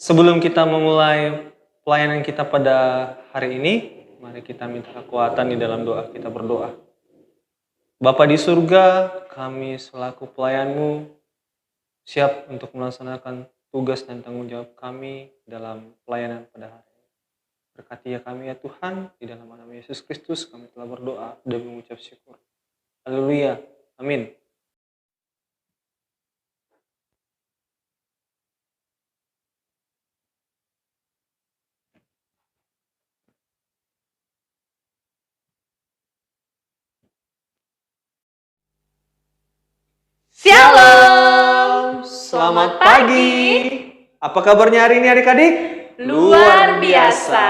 Sebelum kita memulai pelayanan kita pada hari ini, mari kita minta kekuatan di dalam doa. Kita berdoa. Bapa di surga, kami selaku pelayan-Mu siap untuk melaksanakan tugas dan tanggung jawab kami dalam pelayanan pada hari ini. Berkati ya kami ya Tuhan, di dalam nama Yesus Kristus kami telah berdoa dan mengucap syukur. Haleluya. Amin. Shalom, Selamat pagi. Apa kabarnya hari ini adik-adik? Luar biasa.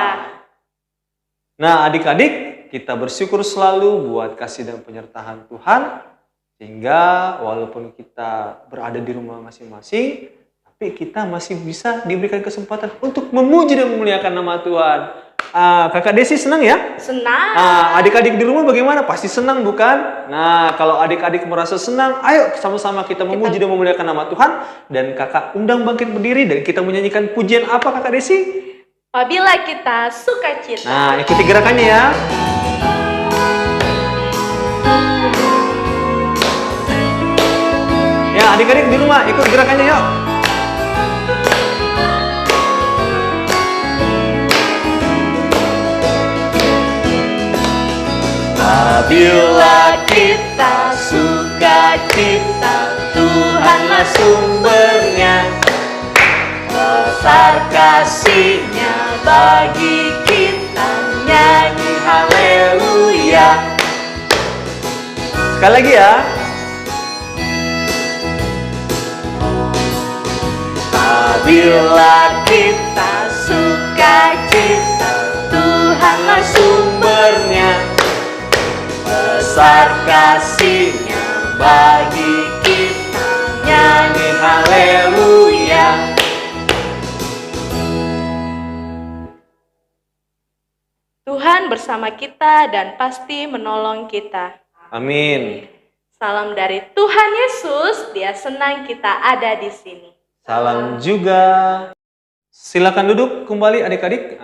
Nah adik-adik, kita bersyukur selalu buat kasih dan penyertaan Tuhan. Sehingga walaupun kita berada di rumah masing-masing, tapi kita masih bisa diberikan kesempatan untuk memuji dan memuliakan nama Tuhan. Kakak Desi senang ya? Senang. Adik-adik di rumah bagaimana? Pasti senang bukan? Nah, kalau adik-adik merasa senang, ayo sama-sama kita memuji dan memuliakan nama Tuhan. Dan kakak undang bangkit berdiri dan kita menyanyikan pujian apa kakak Desi? Apabila kita sukacita. Nah, ikuti gerakannya ya. Ya, adik-adik di rumah ikut gerakannya yuk. Apabila kita sukacita, Tuhanlah sumbernya. Besar kasih-Nya bagi kita, nyanyi haleluya. Sekali lagi ya. Apabila kita sukacita, Tuhanlah sumbernya. Besar kasih-Nya bagi kita, nyanyi haleluya. Tuhan bersama kita dan pasti menolong kita. Amin. Salam dari Tuhan Yesus, Dia senang kita ada di sini. Salam juga. Silakan duduk kembali adik-adik.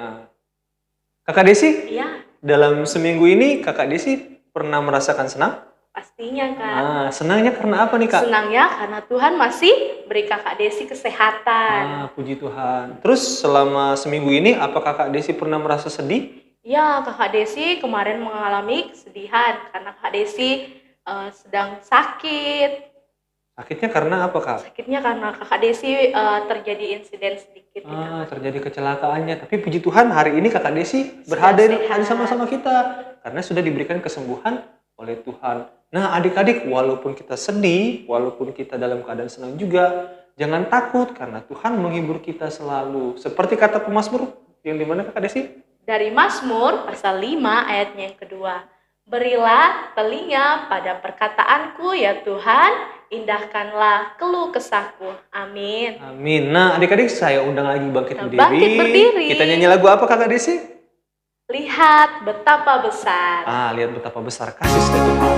Kakak Desi, Iya, dalam seminggu ini kakak Desi pernah merasakan senang? pastinya Kak. Senangnya karena apa nih kak? Senangnya karena Tuhan masih beri Kakak Desi kesehatan. Puji Tuhan. Terus selama seminggu ini apa kakak Desi pernah merasa sedih? Ya, Kakak Desi kemarin mengalami kesedihan karena Kakak Desi sedang sakit. Sakitnya karena apa kak? Sakitnya karena Kakak Desi terjadi insiden sedikit. Terjadi kecelakaannya. Tapi puji Tuhan hari ini kakak Desi berhadir sehat. sama-sama kita. Karena sudah diberikan kesembuhan oleh Tuhan. Nah adik-adik, walaupun kita sedih, walaupun kita dalam keadaan senang juga, jangan takut karena Tuhan menghibur kita selalu. Seperti kata pemazmur yang dimana kakak Desi? Dari Mazmur pasal 5 ayatnya yang kedua. Berilah telinga pada perkataanku ya Tuhan, indahkanlah keluh kesahku. Amin. Amin. Nah adik-adik saya undang lagi bangkit Kita berdiri. bangkit berdiri. Kita nyanyi lagu apa kakak Desi? Lihat betapa besar. Lihat betapa besar kasih setia Tuhan.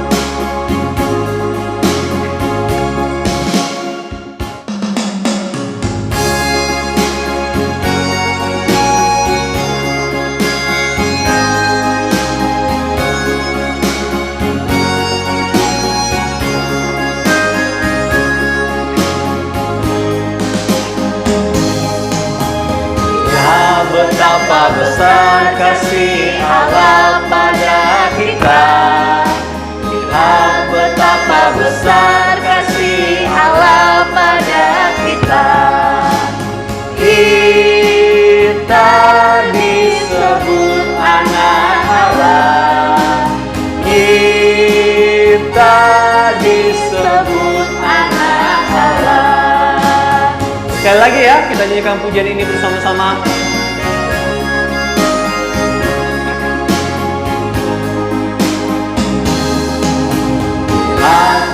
Betapa besar kasih Allah pada kita. Lihat betapa besar kasih Allah pada kita. Kita disebut anak Allah. Kita disebut anak Allah. Sekali lagi ya, kita nyanyikan pujian ini bersama-sama.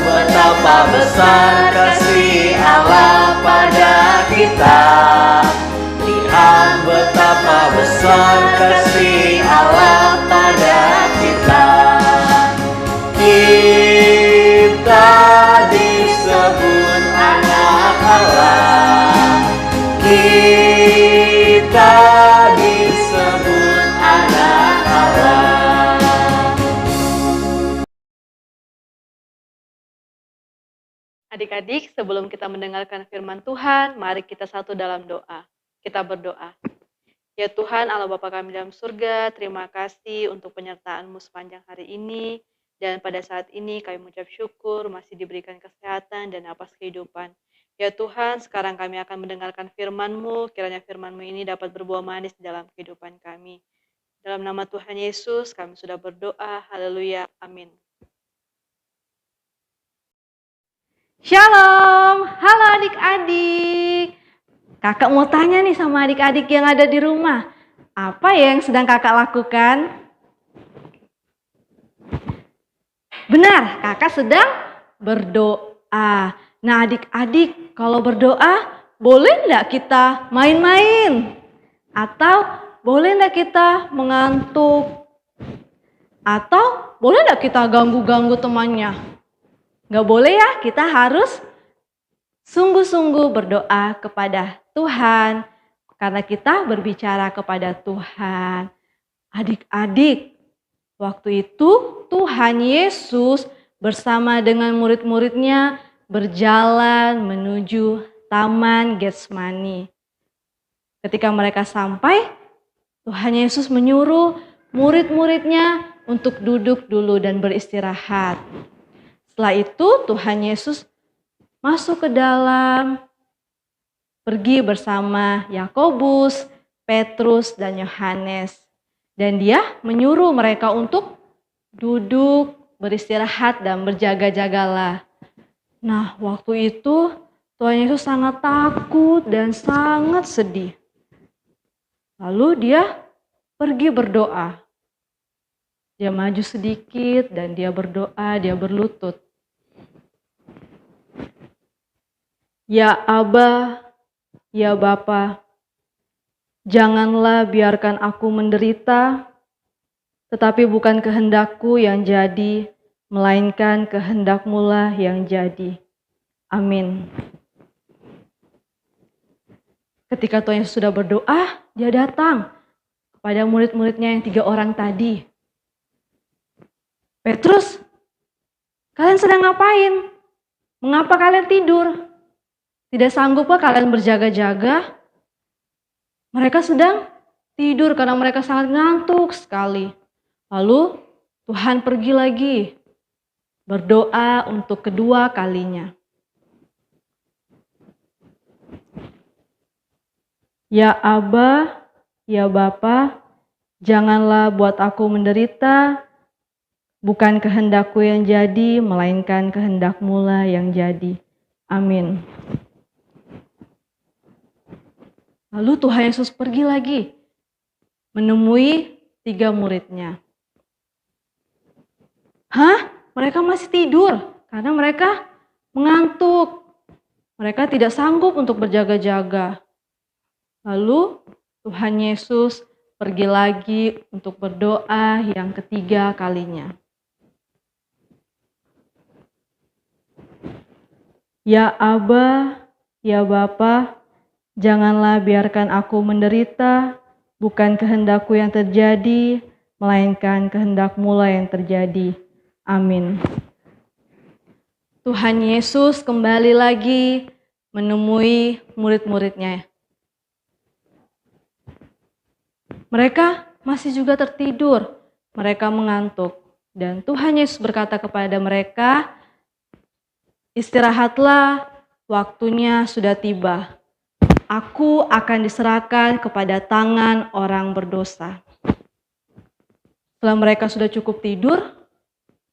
Betapa besar kasih Allah pada kita. Lihat betapa besar kasih Allah pada kita. Kita disebut anak Allah. Kita Adik-adik, sebelum kita mendengarkan firman Tuhan, mari kita satu dalam doa. Kita berdoa. Ya Tuhan, Allah Bapa kami dalam surga, terima kasih untuk penyertaan-Mu sepanjang hari ini. Dan pada saat ini kami mengucap syukur masih diberikan kesehatan dan napas kehidupan. Ya Tuhan, sekarang kami akan mendengarkan firman-Mu, kiranya firman-Mu ini dapat berbuah manis dalam kehidupan kami. Dalam nama Tuhan Yesus, kami sudah berdoa. Haleluya. Amin. Shalom, halo adik-adik. Kakak mau tanya nih sama adik-adik yang ada di rumah. Apa yang sedang kakak lakukan? Benar, kakak sedang berdoa. Nah adik-adik, kalau berdoa boleh enggak kita main-main? Atau boleh enggak kita mengantuk? Atau boleh enggak kita ganggu-ganggu temannya? Enggak boleh ya, kita harus sungguh-sungguh berdoa kepada Tuhan. Karena kita berbicara kepada Tuhan. Adik-adik, waktu itu Tuhan Yesus bersama dengan murid-muridnya berjalan menuju Taman Getsemani. Ketika mereka sampai, Tuhan Yesus menyuruh murid-muridnya untuk duduk dulu dan beristirahat. Setelah itu Tuhan Yesus masuk ke dalam, pergi bersama Yakobus, Petrus, dan Yohanes. Dan dia menyuruh mereka untuk duduk, beristirahat, dan berjaga-jagalah. Nah, waktu itu Tuhan Yesus sangat takut dan sangat sedih. Lalu dia pergi berdoa. Dia maju sedikit dan dia berdoa, dia berlutut. Ya Aba, ya Bapa, janganlah biarkan aku menderita, tetapi bukan kehendakku yang jadi, melainkan kehendak-Mu lah yang jadi. Amin. Ketika Tuhan Yesus sudah berdoa, dia datang kepada murid-muridnya yang 3 orang tadi. Petrus, kalian sedang ngapain? Mengapa kalian tidur? Tidak sanggupkah kalian berjaga-jaga? Mereka sedang tidur karena mereka sangat ngantuk sekali. Lalu Tuhan pergi lagi berdoa untuk kedua kalinya. Ya Aba, ya Bapa, janganlah buat aku menderita, bukan kehendakku yang jadi, melainkan kehendak-Mu lah yang jadi. Amin. Lalu Tuhan Yesus pergi lagi menemui 3 muridnya. Hah? Mereka masih tidur karena mereka mengantuk. Mereka tidak sanggup untuk berjaga-jaga. Lalu Tuhan Yesus pergi lagi untuk berdoa yang ketiga kalinya. Ya Aba, ya Bapa, janganlah biarkan aku menderita, bukan kehendakku yang terjadi, melainkan kehendak-Mu lah yang terjadi. Amin. Tuhan Yesus kembali lagi menemui murid-muridnya. Mereka masih juga tertidur, mereka mengantuk. Dan Tuhan Yesus berkata kepada mereka, istirahatlah, waktunya sudah tiba. Aku akan diserahkan kepada tangan orang berdosa. Setelah mereka sudah cukup tidur,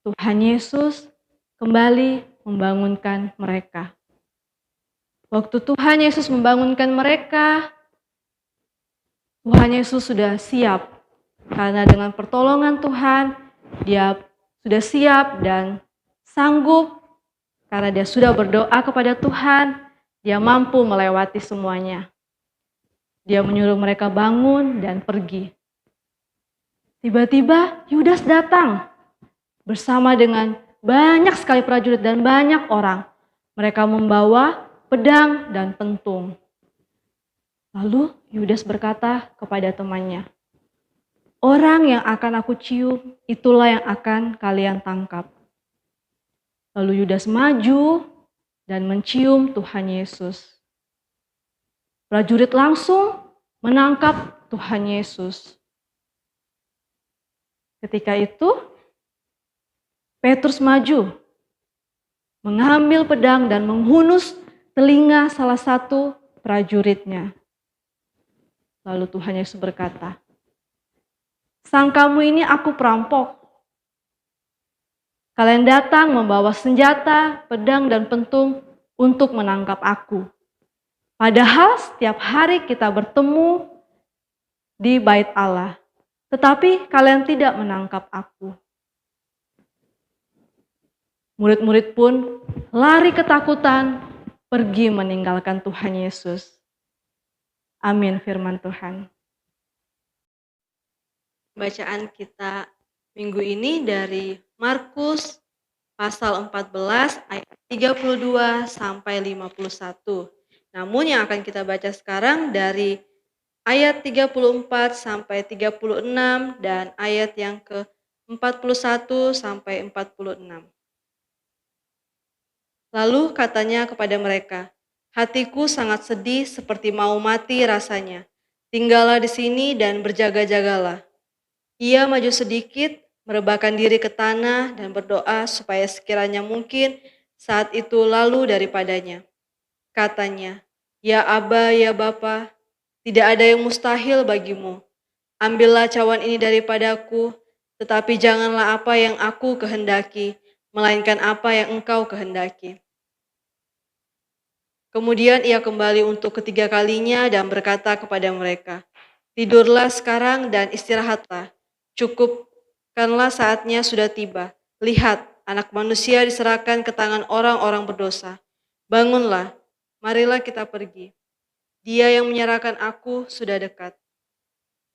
Tuhan Yesus kembali membangunkan mereka. Waktu Tuhan Yesus membangunkan mereka, Tuhan Yesus sudah siap. Karena dengan pertolongan Tuhan, dia sudah siap dan sanggup. Karena dia sudah berdoa kepada Tuhan, dia mampu melewati semuanya. Dia menyuruh mereka bangun dan pergi. Tiba-tiba Yudas datang bersama dengan banyak sekali prajurit dan banyak orang. Mereka membawa pedang dan pentung. Lalu Yudas berkata kepada temannya, orang yang akan aku cium, itulah yang akan kalian tangkap. Lalu Yudas maju dan mencium Tuhan Yesus. Prajurit langsung menangkap Tuhan Yesus. Ketika itu, Petrus maju, mengambil pedang dan menghunus telinga salah satu prajuritnya. Lalu Tuhan Yesus berkata, "Sang kamu ini aku perampok. Kalian datang membawa senjata, pedang, dan pentung untuk menangkap aku. Padahal setiap hari kita bertemu di bait Allah, tetapi kalian tidak menangkap aku." Murid-murid pun lari ketakutan, pergi meninggalkan Tuhan Yesus. Amin, firman Tuhan. Bacaan kita minggu ini dari Markus pasal 14 ayat 32 sampai 51. Namun yang akan kita baca sekarang dari ayat 34 sampai 36 dan ayat yang ke-41 sampai 46. Lalu katanya kepada mereka, "Hatiku sangat sedih seperti mau mati rasanya. Tinggallah di sini dan berjaga-jagalah." Ia maju sedikit, merebahkan diri ke tanah dan berdoa supaya sekiranya mungkin saat itu lalu daripadanya. Katanya, "Ya Aba, ya Bapa, tidak ada yang mustahil bagimu. Ambillah cawan ini daripadaku, tetapi janganlah apa yang aku kehendaki, melainkan apa yang Engkau kehendaki." Kemudian ia kembali untuk ketiga kalinya dan berkata kepada mereka, "Tidurlah sekarang dan istirahatlah. Cukupkanlah saatnya sudah tiba. Lihat, Anak Manusia diserahkan ke tangan orang-orang berdosa. Bangunlah, marilah kita pergi. Dia yang menyerahkan aku sudah dekat."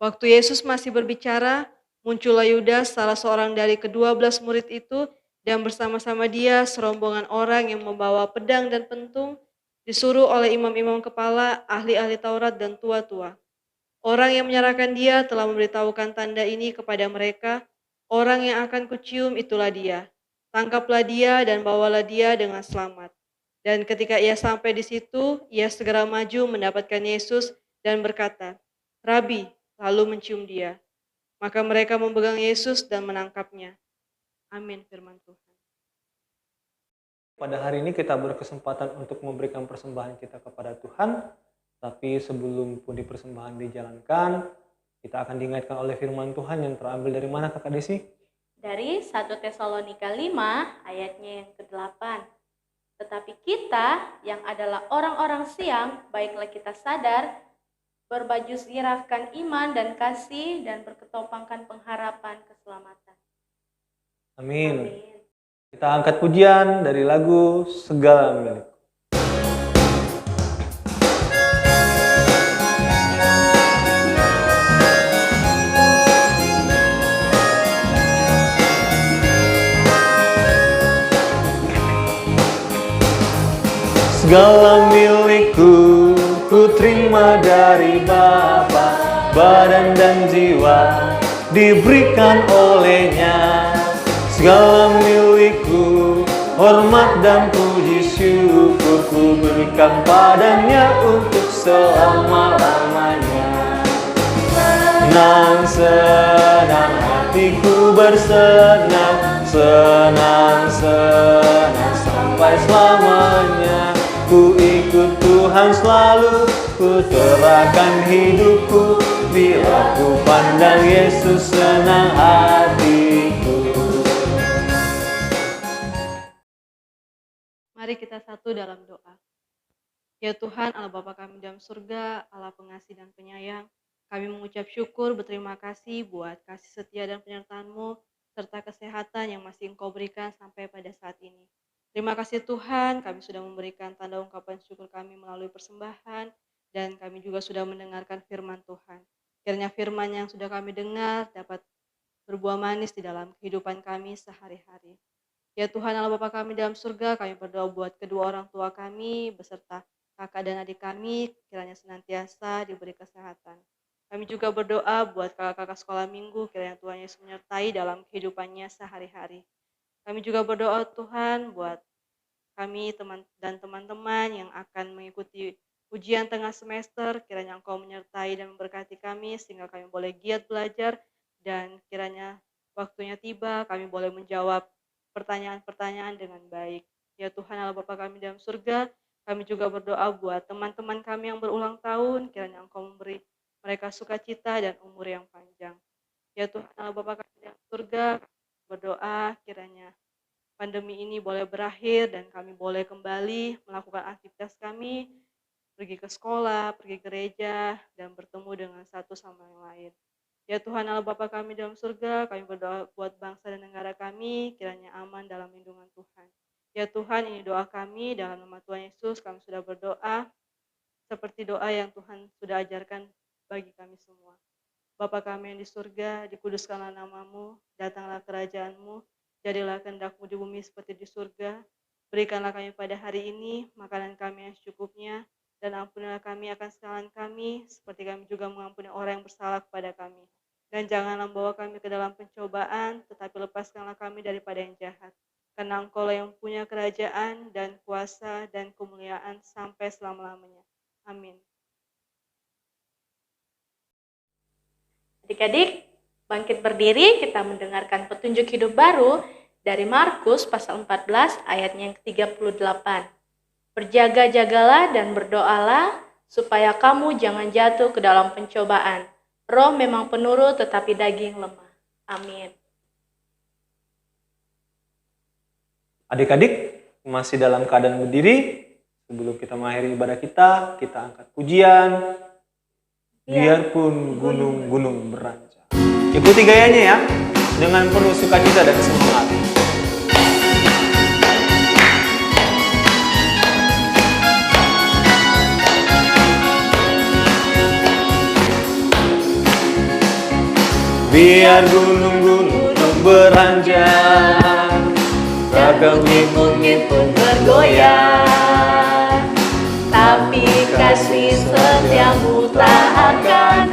Waktu Yesus masih berbicara, muncullah Yudas, salah seorang dari ke-12 murid itu, dan bersama-sama dia serombongan orang yang membawa pedang dan pentung, disuruh oleh imam-imam kepala, ahli-ahli Taurat dan tua-tua. Orang yang menyerahkan dia telah memberitahukan tanda ini kepada mereka, "Orang yang akan kucium itulah dia. Tangkaplah dia dan bawalah dia dengan selamat." Dan ketika ia sampai di situ, ia segera maju mendapatkan Yesus dan berkata, "Rabi," lalu mencium dia. Maka mereka memegang Yesus dan menangkapnya. Amin, firman Tuhan. Pada hari ini kita berkesempatan untuk memberikan persembahan kita kepada Tuhan. Tapi sebelum pundi persembahan dijalankan, kita akan diingatkan oleh firman Tuhan yang terambil dari mana, Kakak Desi? Dari 1 Tesalonika 5 ayatnya yang ke-8. Tetapi kita yang adalah orang-orang siang, baiklah kita sadar, berbaju zirahkan iman dan kasih, dan berketopangkan pengharapan keselamatan. Amin. Amin. Kita angkat pujian dari lagu Segala Milik. Segala milikku ku terima dari Bapa, badan dan jiwa diberikan olehnya. Segala milikku, hormat dan puji syukur ku berikan padanya untuk selama-lamanya. Senang-senang hatiku bersenang, senang-senang sampai selamanya. Ku ikut Tuhan selalu, ku serahkan hidupku, bila ku pandang Yesus senang hatiku. Mari kita satu dalam doa. Ya Tuhan, Allah Bapa kami dalam surga, Allah pengasih dan penyayang, kami mengucap syukur, berterima kasih buat kasih setia dan penyertaan-Mu, serta kesehatan yang masih Engkau berikan sampai pada saat ini. Terima kasih Tuhan, kami sudah memberikan tanda ungkapan syukur kami melalui persembahan, dan kami juga sudah mendengarkan firman Tuhan. Kiranya firman yang sudah kami dengar dapat berbuah manis di dalam kehidupan kami sehari-hari. Ya Tuhan Allah Bapa kami dalam surga, kami berdoa buat kedua orang tua kami, beserta kakak dan adik kami, kiranya senantiasa diberi kesehatan. Kami juga berdoa buat kakak-kakak sekolah minggu, kiranya Tuhan Yesus menyertai dalam kehidupannya sehari-hari. Kami juga berdoa Tuhan buat kami dan teman-teman yang akan mengikuti ujian tengah semester. Kiranya Engkau menyertai dan memberkati kami sehingga kami boleh giat belajar, dan kiranya waktunya tiba kami boleh menjawab pertanyaan-pertanyaan dengan baik. Ya Tuhan Allah Bapa kami dalam surga, kami juga berdoa buat teman-teman kami yang berulang tahun, kiranya Engkau memberi mereka sukacita dan umur yang panjang. Ya Tuhan Allah Bapa kami dalam surga, berdoa kiranya pandemi ini boleh berakhir dan kami boleh kembali melakukan aktivitas kami, pergi ke sekolah, pergi gereja, dan bertemu dengan satu sama yang lain. Ya Tuhan Allah Bapa kami dalam surga, kami berdoa buat bangsa dan negara kami, kiranya aman dalam lindungan Tuhan. Ya Tuhan, ini doa kami, dalam nama Tuhan Yesus kami sudah berdoa, seperti doa yang Tuhan sudah ajarkan bagi kami semua. Bapa kami yang di surga, dikuduskanlah namamu, datanglah kerajaan-mu, jadilah kehendak-mu di bumi seperti di surga. Berikanlah kami pada hari ini makanan kami yang secukupnya, dan ampunilah kami akan kesalahan kami, seperti kami juga mengampuni orang yang bersalah kepada kami. Dan janganlah membawa kami ke dalam pencobaan, tetapi lepaskanlah kami daripada yang jahat. Karena Engkau-lah yang punya kerajaan dan kuasa dan kemuliaan sampai selama-lamanya. Amin. Adik-adik, bangkit berdiri, kita mendengarkan petunjuk hidup baru dari Markus pasal 14 ayatnya yang ke-38. Berjaga-jagalah dan berdoalah supaya kamu jangan jatuh ke dalam pencobaan. Roh memang penurut tetapi daging lemah. Amin. Adik-adik masih dalam keadaan berdiri. Sebelum kita mengakhiri ibadah kita angkat pujian. Biarpun gunung-gunung beranjak. Ikuti gayanya ya, dengan penuh sukacita dan semangat. Biar gunung-gunung beranjak, ragam bukit pun bergoyang, tapi kasih setiamu tak akan.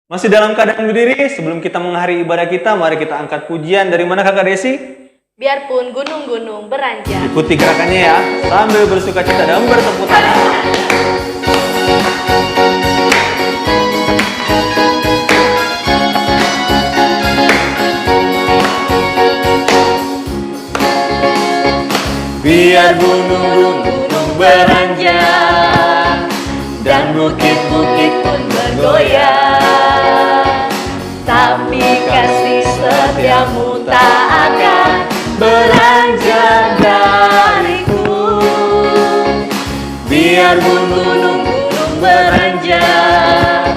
Masih dalam keadaan berdiri, sebelum kita mengakhiri ibadah kita, mari kita angkat pujian. Dari mana Kakak Desi? Biarpun gunung-gunung beranjak. Ikuti gerakannya ya, sambil bersukacita dan bertepuk tangan. Biar gunung-gunung beranjak dan bukit-bukit pun bergoyang, tapi kasih setiamu tak akan beranjak dariku. Biar gunung-gunung beranjak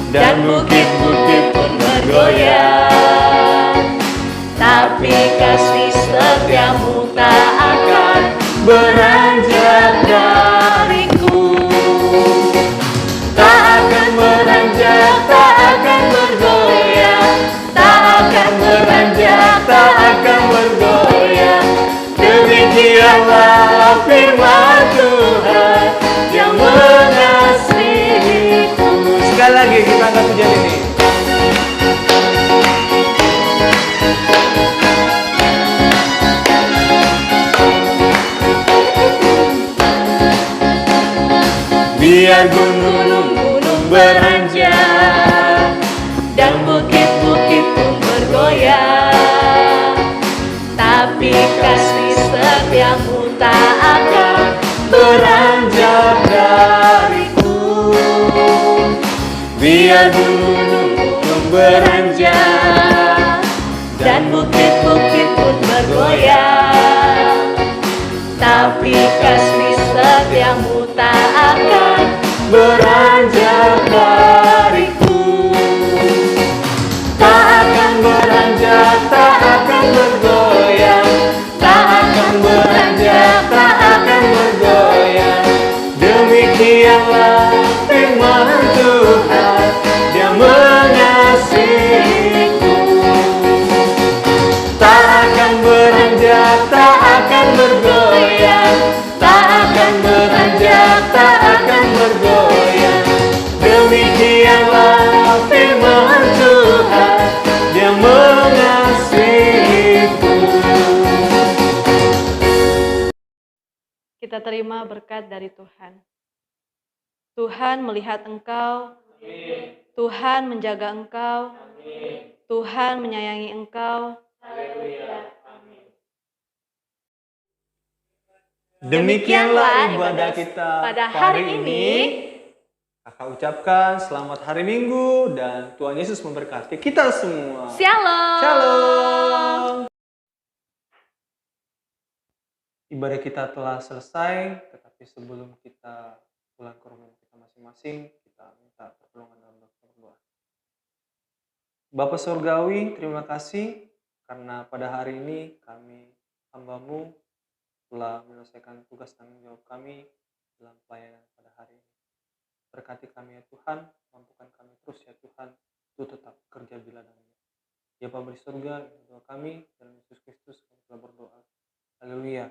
dan bukit-bukit pun bergoyang, tapi kasih setiamu tak akan beranjak dariku. Tak akan beranjak, tak akan bergoyang, tak akan beranjak, tak akan bergoyang. Demikianlah firman Tuhan yang mengasihiku. Sekali lagi kita angkat pujian ini. Biar gunung-gunung beranjak dan bukit-bukit pun bergoyang, tapi kasih setiamu tak akan beranjak dariku. Biar gunung-gunung beranjak dan bukit-bukit pun bergoyang, tapi kasih setiamu tak akan beranjak dariku. Tak akan beranjak, tak akan bergoyang, tak akan beranjak, tak akan bergoyang. Demikianlah firman Tuhan yang mengasihiku. terima berkat dari Tuhan. Tuhan melihat engkau, Tuhan menjaga engkau, Tuhan menyayangi engkau. Demikianlah ibadah kita pada hari ini. Kakak ucapkan selamat hari Minggu dan Tuhan Yesus memberkati kita semua. Shalom. Shalom. Ibadah kita telah selesai, tetapi sebelum kita pulang ke rumah kita masing-masing, kita minta pertolongan dalam berdoa. Bapa Surgawi, terima kasih karena pada hari ini kami hamba-Mu telah menyelesaikan tugas tanggung jawab kami dalam pelayanan pada hari ini. Berkati kami ya Tuhan, mampukan kami terus ya Tuhan, untuk tetap kerja di ladang-Mu. Ya Bapa di surga, doa kami dalam Yesus Kristus kami telah berdoa. Haleluya.